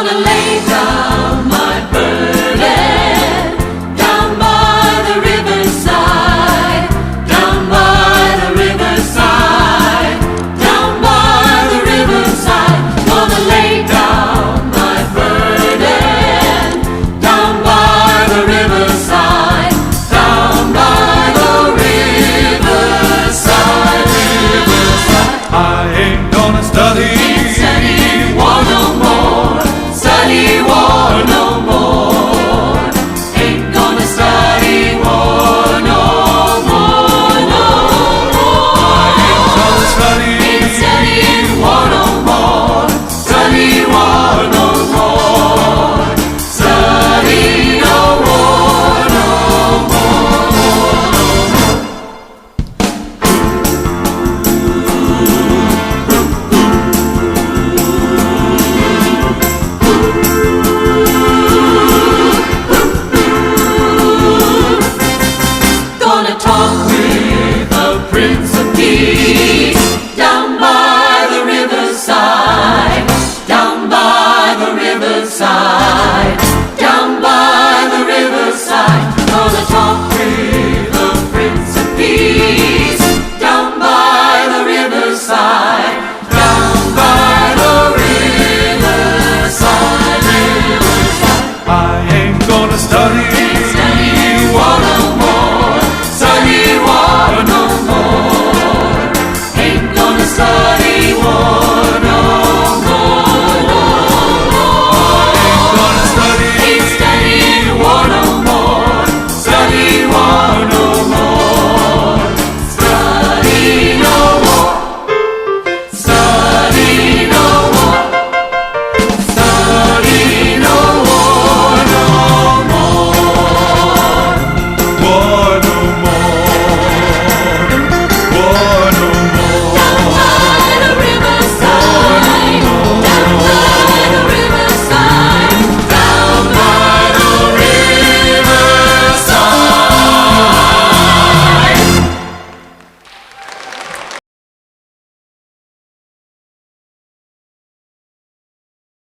Gonna lay down my burden down by the riverside, down by the riverside, down by the riverside. Gonna lay down my burden down by the riverside, down by the riverside, riverside. I ain't gonna study war no more, study war no more. Ain't gonna study war no more, no more. ain't gonna study Ain't studying war no more, study war no more, study no war no more.